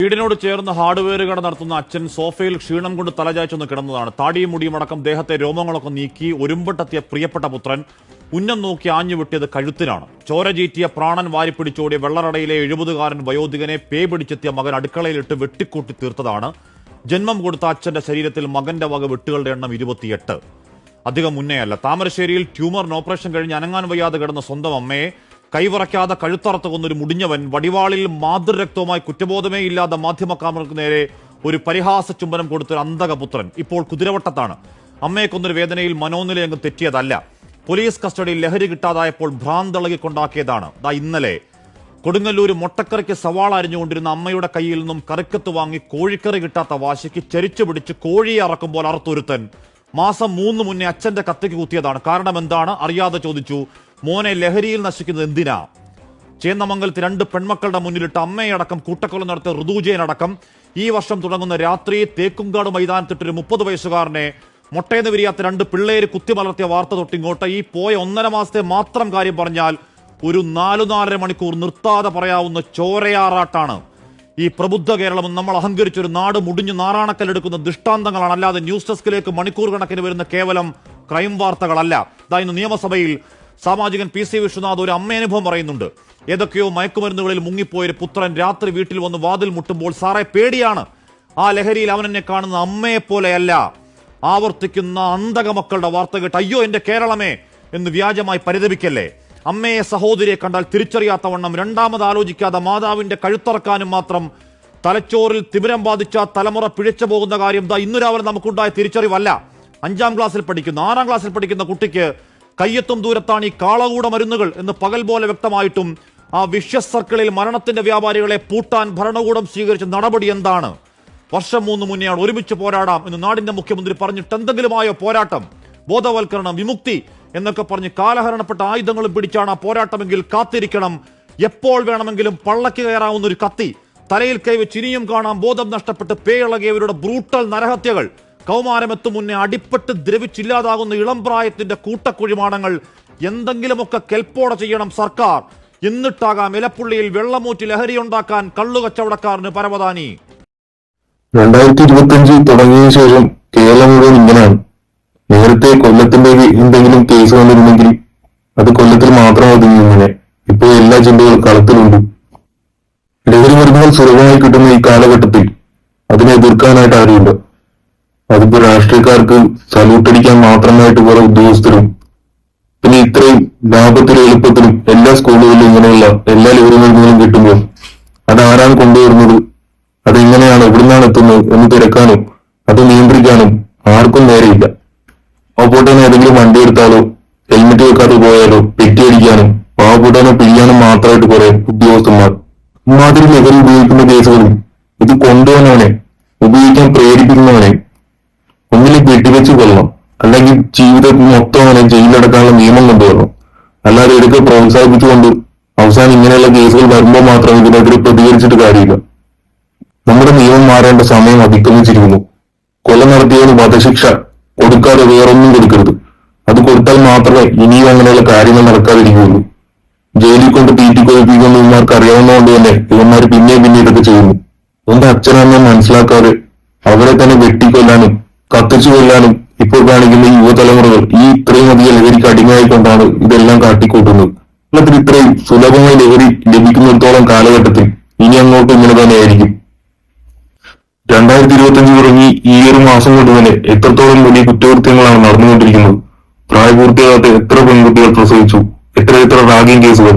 വീടിനോട് ചേർന്ന് ഹാർഡ്വെയർ കട നടത്തുന്ന അച്ഛൻ സോഫയിൽ ക്ഷീണം കൊണ്ട് തലചായ്ച്ചൊന്ന് കിടന്നതാണ്. താടിയും മുടിയും അടക്കം ദേഹത്തെ രോമങ്ങളൊക്കെ നീക്കി ഒരുമ്പെട്ടെത്തിയ പ്രിയപ്പെട്ട പുത്രൻ ഉന്നം നോക്കി ആഞ്ഞുവിട്ടിയത് കഴുത്തിനാണ്. ചോര ചീറ്റിയ പ്രാണൻ വാരിപ്പിടിച്ചോടിയ വെള്ളറടയിലെ 70-കാരൻ വയോധികനെ പേ പിടിച്ചെത്തിയ മകൻ അടുക്കളയിലിട്ട് വെട്ടിക്കൂട്ടി തീർത്തതാണ്. ജന്മം കൊടുത്ത അച്ഛന്റെ ശരീരത്തിൽ മകന്റെ വക വെട്ടുകളുടെ എണ്ണം 28. അധികം മുന്നേയല്ല. താമരശ്ശേരിയിൽ ട്യൂമറിന് ഓപ്പറേഷൻ കഴിഞ്ഞ് അനങ്ങാൻ വയ്യാതെ കിടന്ന സ്വന്തം അമ്മയെ കൈവറയ്ക്കാതെ കഴുത്തറത്ത് കൊന്നൊരു മുടിഞ്ഞവൻ, വടിവാളിൽ മാതൃരക്തവുമായി കുറ്റബോധമേ ഇല്ലാതെ മാധ്യമക്കാർക്ക് നേരെ ഒരു പരിഹാസ ചുംബനം കൊടുത്തൊരു അന്തകപുത്രൻ ഇപ്പോൾ കുതിരവട്ടത്താണ്. അമ്മയെ കൊന്നൊരു വേദനയിൽ മനോനിലയങ്ങ് തെറ്റിയതല്ല. പോലീസ് കസ്റ്റഡിയിൽ ലഹരി കിട്ടാതായപ്പോൾ ഭ്രാന്തളകിക്കൊണ്ടാക്കിയതാണ്. ഇന്നലെ കൊടുങ്ങല്ലൂർ മൊട്ടക്കറിക്ക് സവാള അരിഞ്ഞുകൊണ്ടിരുന്ന അമ്മയുടെ കയ്യിൽ നിന്നും കറിക്കത്ത് വാങ്ങി കോഴിക്കറി കിട്ടാത്ത വാശിക്ക് ചരിച്ചു പിടിച്ച് കോഴിയെ അറക്കുമ്പോൾ അറുത്തൊരുത്തൻ മാസം 3 മുന്നേ അച്ഛന്റെ കത്തിക്ക് കുത്തിയതാണ്. കാരണം എന്താണ് അറിയാതെ ചോദിച്ചു. മോനെ ലഹരിയിൽ നശിക്കുന്നത് എന്തിനാ? ചേന്നമംഗലത്ത് 2 പെൺമക്കളുടെ മുന്നിലിട്ട് അമ്മയടക്കം കൂട്ടക്കൊല നടത്തിയ ഋതുജയനടക്കം ഈ വർഷം തുടങ്ങുന്ന രാത്രി തേക്കുംകാട് മൈതാനത്തിട്ടൊരു 30 വയസ്സുകാരനെ മൊട്ടേന്ന് വിരിയാത്ത 2 പിള്ളേര് കുത്തിമലർത്തിയ വാർത്ത തൊട്ടിങ്ങോട്ട് ഈ പോയ 1.5 മാസത്തെ മാത്രം കാര്യം പറഞ്ഞാൽ ഒരു 4-4.5 മണിക്കൂർ നിർത്താതെ പറയാവുന്ന ചോരയാറാട്ടാണ് ഈ പ്രബുദ്ധ കേരളം. നമ്മൾ അഹങ്കരിച്ചൊരു നാട് മുടിഞ്ഞു നാറാണക്കല്ലെടുക്കുന്ന ദൃഷ്ടാന്തങ്ങളാണ്. അല്ലാതെ ന്യൂസ് ഡെസ്കിലേക്ക് മണിക്കൂർ കണക്കിന് വരുന്ന കേവലം ക്രൈം വാർത്തകളല്ല. ഇന്ന് നിയമസഭയിൽ സാമാജികൻ PC വിശ്വനാഥ് ഒരു അമ്മയനുഭവം പറയുന്നുണ്ട്. ഏതൊക്കെയോ മയക്കുമരുന്നുകളിൽ മുങ്ങിപ്പോയൊരു പുത്രൻ രാത്രി വീട്ടിൽ വന്ന് വാതിൽ മുട്ടുമ്പോൾ സാറേ പേടിയാണ്. ആ ലഹരിയിൽ അവനെന്നെ കാണുന്ന അമ്മയെപ്പോലെയല്ല. ആവർത്തിക്കുന്ന അന്തകമക്കളുടെ വാർത്ത കേട്ട് അയ്യോ എന്റെ കേരളമേ എന്ന് വ്യാജമായി പരിതപിക്കല്ലേ. അമ്മയെ സഹോദരിയെ കണ്ടാൽ തിരിച്ചറിയാത്തവണ്ണം രണ്ടാമത് ആലോചിക്കാതെ മാതാവിന്റെ കഴുത്തറക്കാനും മാത്രം തലച്ചോറിൽ തിമിരം ബാധിച്ച തലമുറ പിഴച്ചു പോകുന്ന കാര്യം ഇന്നു രാവിലെ നമുക്കുണ്ടായ തിരിച്ചറിവല്ല. 5ാം ക്ലാസ്സിൽ പഠിക്കുന്ന 6ാം ക്ലാസ്സിൽ പഠിക്കുന്ന കുട്ടിക്ക് കയ്യെത്തും ദൂരത്താണ് ഈ കാളകൂട മരുന്നുകൾ എന്ന് പകൽ പോലെ വ്യക്തമായിട്ടും ആ വിഷ്യസ് സർക്കിളിൽ മരണത്തിന്റെ വ്യാപാരികളെ പൂട്ടാൻ ഭരണകൂടം സ്വീകരിച്ച നടപടി എന്താണ്? വർഷം 3 മുന്നെയാണ് ഒരുമിച്ച് പോരാടാം എന്ന് നാടിന്റെ മുഖ്യമന്ത്രി പറഞ്ഞിട്ട് എന്തെങ്കിലുമായോ പോരാട്ടം? ബോധവൽക്കരണം, വിമുക്തി എന്നൊക്കെ പറഞ്ഞ് കാലഹരണപ്പെട്ട ആയുധങ്ങളും പിടിച്ചാണ് ആ പോരാട്ടമെങ്കിൽ കാത്തിരിക്കണം. എപ്പോൾ വേണമെങ്കിലും പള്ളക്ക് കയറാവുന്ന ഒരു കത്തി തലയിൽ കൈവച്ച് ഇനിയും കാണാം ബോധം നഷ്ടപ്പെട്ട് പേയിളകിയവരുടെ ബ്രൂട്ടൽ നരഹത്യകൾ. കൗമാരമെത്തും മുന്നേ അടിപ്പെട്ട് ദ്രവിച്ചില്ലാതാകുന്ന ഇളം പ്രായത്തിന്റെ കൂട്ടക്കുഴിമാടങ്ങൾ. എന്തെങ്കിലുമൊക്കെ കെൽപ്പോടെ ചെയ്യണം സർക്കാർ. എന്നിട്ടാകാം ഇലപ്പുള്ളിയിൽ വെള്ളമൂറ്റി ലഹരി ഉണ്ടാക്കാൻ കള്ളുകച്ചവടക്കാരന് പരവതാനി. 2025 തുടങ്ങിയ ശേഷം കേരളം മുഴുവൻ ഇങ്ങനെയാണ്. നേരത്തെ കൊല്ലത്തിന്റെ എന്തെങ്കിലും കേസ് വന്നിരുന്നെങ്കിൽ അത് കൊല്ലത്തിൽ മാത്രം ഒതുങ്ങിയിരുന്നില്ല. ഇപ്പോൾ എല്ലാ ജില്ലകളും കളത്തിലുണ്ട്. ലഹരി മരുന്നുകൾ സുലഭമായി കിട്ടുന്ന ഈ കാലഘട്ടത്തിൽ അതിനെ എതിർക്കാനായിട്ട് ആരുമില്ല. അതിപ്പോ രാഷ്ട്രീയക്കാർക്ക് സല്യൂട്ടടിക്കാൻ മാത്രമായിട്ട് കുറെ ഉദ്യോഗസ്ഥരും, പിന്നെ ഇത്രയും ലാഭത്തിലും എളുപ്പത്തിലും എല്ലാ സ്കൂളുകളിലും ഇങ്ങനെയുള്ള എല്ലാ ലഹരി മരുന്നുകളും കിട്ടുമ്പോൾ അതാരാണ് കൊണ്ടുവരുന്നത്, അതെങ്ങനെയാണ് എവിടുന്നാണ് എത്തുന്നത് എന്ന് തിരക്കാനും അത് നിയന്ത്രിക്കാനും ആർക്കും നേരെയില്ല. പാവപ്പെട്ടവനെ ഏതെങ്കിലും വണ്ടി എടുത്താലോ ഹെൽമെറ്റ് വെക്കാതെ പോയാലോ പെറ്റിയടിക്കാനും പാവപ്പെട്ടവനെ പിഴിയാനും മാത്രമായിട്ട് കുറെ ഉദ്യോഗസ്ഥന്മാർ. ഇമാതിരി ലഹരി ഉപയോഗിക്കുന്ന കേസുകളിൽ ഇത് കൊണ്ടുവന്നവനെ, ഉപയോഗിക്കാൻ പ്രേരിപ്പിക്കുന്നവനെ ഒന്നിലും വെട്ടിവെച്ച് കൊല്ലണം, അല്ലെങ്കിൽ ജീവിതത്തിൽ മൊത്തം അവനെ ജയിലിലടക്കാനുള്ള നിയമം കൊണ്ടുവരണം. അല്ലാതെ എടുക്കെ പ്രോത്സാഹിപ്പിച്ചുകൊണ്ട് അവസാനം ഇങ്ങനെയുള്ള കേസുകൾ വരുമ്പോൾ മാത്രം ഇതിനെതിരെ പ്രതികരിച്ചിട്ട് കാര്യമില്ല. നമ്മുടെ നിയമം മാറേണ്ട സമയം അതിക്രമിച്ചിരിക്കുന്നു. കൊല നടത്തിയവന് വധശിക്ഷ കൊടുക്കാതെ വേറൊന്നും കൊടുക്കരുത്. അത് കൊടുത്താൽ മാത്രമേ ഇനിയും അങ്ങനെയുള്ള കാര്യങ്ങൾ നടക്കാതിരിക്കുകയുള്ളൂ. ജയിലിൽ കൊണ്ട് തീറ്റിക്കൊഴിപ്പിക്കുന്ന ഇവന്മാർക്ക് അറിയാവുന്നതുകൊണ്ട് തന്നെ ഇവന്മാർ പിന്നെ ഇതൊക്കെ ചെയ്യുന്നു. സ്വന്തം അച്ഛനമ്മ മനസ്സിലാക്കാതെ അവരെ തന്നെ വെട്ടിക്കൊല്ലാനും കത്തിച്ചു കൊല്ലാനും ഇപ്പോൾ കാണിക്കുന്ന യുവതലമുറകൾ ഈ ഇത്രയും അധികം ലഹരിക്ക് അടിമയായിക്കൊണ്ടാണ് ഇതെല്ലാം കാട്ടിക്കൂട്ടുന്നത്. കേരളത്തിൽ ഇത്രയും സുലഭമായി ലഹരി ലഭിക്കുന്നിടത്തോളം കാലഘട്ടത്തിൽ ഇനി അങ്ങോട്ട് ഇങ്ങനെ തന്നെയായിരിക്കും. 2025 തുടങ്ങി ഈ ഒരു മാസം കൊണ്ട് തന്നെ എത്രത്തോളം വലിയ കുറ്റകൃത്യങ്ങളാണ് നടന്നുകൊണ്ടിരിക്കുന്നത്. പ്രായപൂർത്തിയാകാത്ത എത്ര പെൺകുട്ടികൾ പ്രസവിച്ചു, എത്ര റാഗിംഗ് കേസുകൾ,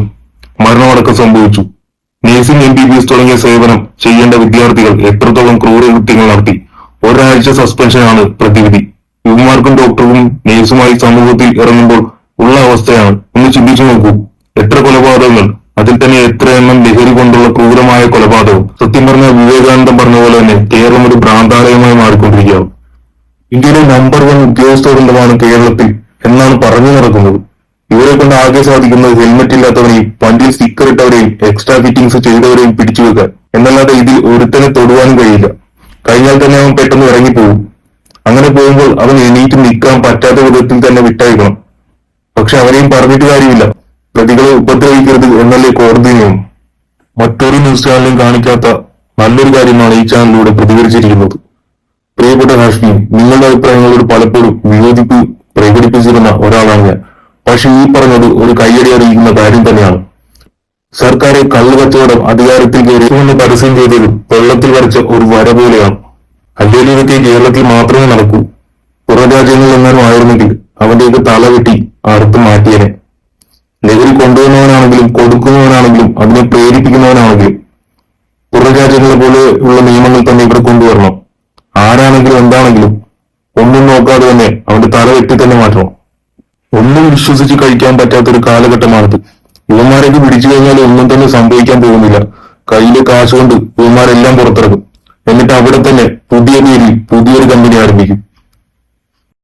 മരണമടക്കം സംഭവിച്ചു. നേഴ്സിംഗ്, MBBS തുടങ്ങിയ സേവനം ചെയ്യേണ്ട വിദ്യാർത്ഥികൾ എത്രത്തോളം ക്രൂരകൃത്യങ്ങൾ നടത്തി. ഒരാഴ്ച സസ്പെൻഷനാണ് പ്രതിവിധി. യുവമാർക്കും ഡോക്ടർക്കും നേഴ്സുമായി സമൂഹത്തിൽ ഇറങ്ങുമ്പോൾ ഉള്ള അവസ്ഥയാണ്. ഒന്ന് ചിന്തിച്ചു നോക്കൂ. എത്ര കൊലപാതകങ്ങൾ, അതിൽ തന്നെ എത്ര എണ്ണം ലഹരി കൊണ്ടുള്ള ക്രൂരമായ കൊലപാതകം. സത്യം പറഞ്ഞ വിവേകാനന്ദൻ പറഞ്ഞ പോലെ തന്നെ കേരളം ഒരു ഭ്രാന്താലയമായി മാറിക്കൊണ്ടിരിക്കുകയാണ്. ഇന്ത്യയിലെ നമ്പർ 1 ഉദ്യോഗസ്ഥവൃന്ദമാണ് കേരളത്തിൽ എന്നാണ് പറഞ്ഞു നടക്കുന്നത്. ഇവരെ കൊണ്ട് ആകെ സാധിക്കുന്നത് ഹെൽമെറ്റ് ഇല്ലാത്തവരെയും വണ്ടിയിൽ സ്റ്റിക്കർ ഇട്ടവരെയും എക്സ്ട്രാ ഫിറ്റിംഗ്സ് ചെയ്തവരെയും പിടിച്ചുവെക്കാൻ. എന്നല്ലാതെ ഇതിൽ ഒരുത്തനെ തൊടുവാനും കഴിയില്ല. കഴിഞ്ഞാൽ തന്നെ അവൻ പെട്ടെന്ന് ഇറങ്ങിപ്പോകും. അങ്ങനെ പോകുമ്പോൾ അവൻ എണീറ്റ് നിൽക്കാൻ പറ്റാത്ത വിധത്തിൽ തന്നെ വിട്ടയക്കണം. പക്ഷെ അവരെയും പറഞ്ഞിട്ട് കാര്യമില്ല. പ്രതികളെ ഉപദ്രവിക്കരുത് എന്നല്ലേ കോടതി നിയമം. മറ്റൊരു ന്യൂസ് ചാനലും കാണിക്കാത്ത നല്ലൊരു കാര്യമാണ് ഈ ചാനലിലൂടെ പ്രതികരിച്ചിരിക്കുന്നത്. പ്രിയപ്പെട്ട ഹാഷ്മി, നിങ്ങളുടെ അഭിപ്രായങ്ങളോട് പലപ്പോഴും വിയോജിപ്പ് പ്രകടിപ്പിച്ചിരുന്ന ഒരാളാണ് ഞാൻ. പക്ഷെ ഈ പറഞ്ഞത് ഒരു കയ്യടി അറിയിക്കുന്ന കാര്യം തന്നെയാണ്. സർക്കാർ കള്ളു കച്ചവടം അധികാരത്തിൽ കയറിയെന്ന് പരസ്യം ചെയ്തത് വെള്ളത്തിൽ വരച്ച ഒരു വര പോലെയാണ്. അല്ലെങ്കിൽ ഇതൊക്കെ കേരളത്തിൽ മാത്രമേ നടക്കൂ. പുറം രാജ്യങ്ങളിൽ എങ്ങാനും ആയിരുന്നെങ്കിൽ അവന്റെയൊക്കെ തല വെട്ടി അറുത്ത് മാറ്റിയനെ. ലഹരി കൊണ്ടുവന്നവനാണെങ്കിലും കൊടുക്കുന്നവനാണെങ്കിലും അതിനെ പ്രേരിപ്പിക്കുന്നവനാണെങ്കിലും പുറം രാജ്യങ്ങളെ പോലെ ഉള്ള നിയമങ്ങൾ തന്നെ ഇവിടെ കൊണ്ടുവരണം. ആരാണെങ്കിലും എന്താണെങ്കിലും ഒന്നും നോക്കാതെ തന്നെ അവന്റെ തല വെട്ടി തന്നെ മാറ്റണം. ഒന്നും വിശ്വസിച്ച് കഴിക്കാൻ പറ്റാത്തൊരു കാലഘട്ടമാണിത്. ഇവന്മാരൊക്കെ പിടിച്ചു കഴിഞ്ഞാൽ ഒന്നും തന്നെ സംഭവിക്കാൻ പോകുന്നില്ല. കയ്യിലെ കാശ് കൊണ്ട് ഇവന്മാരെല്ലാം പുറത്തിറക്കും. എന്നിട്ട് അവിടെ തന്നെ പുതിയ പേരിൽ പുതിയൊരു കമ്പനി ആരംഭിക്കും.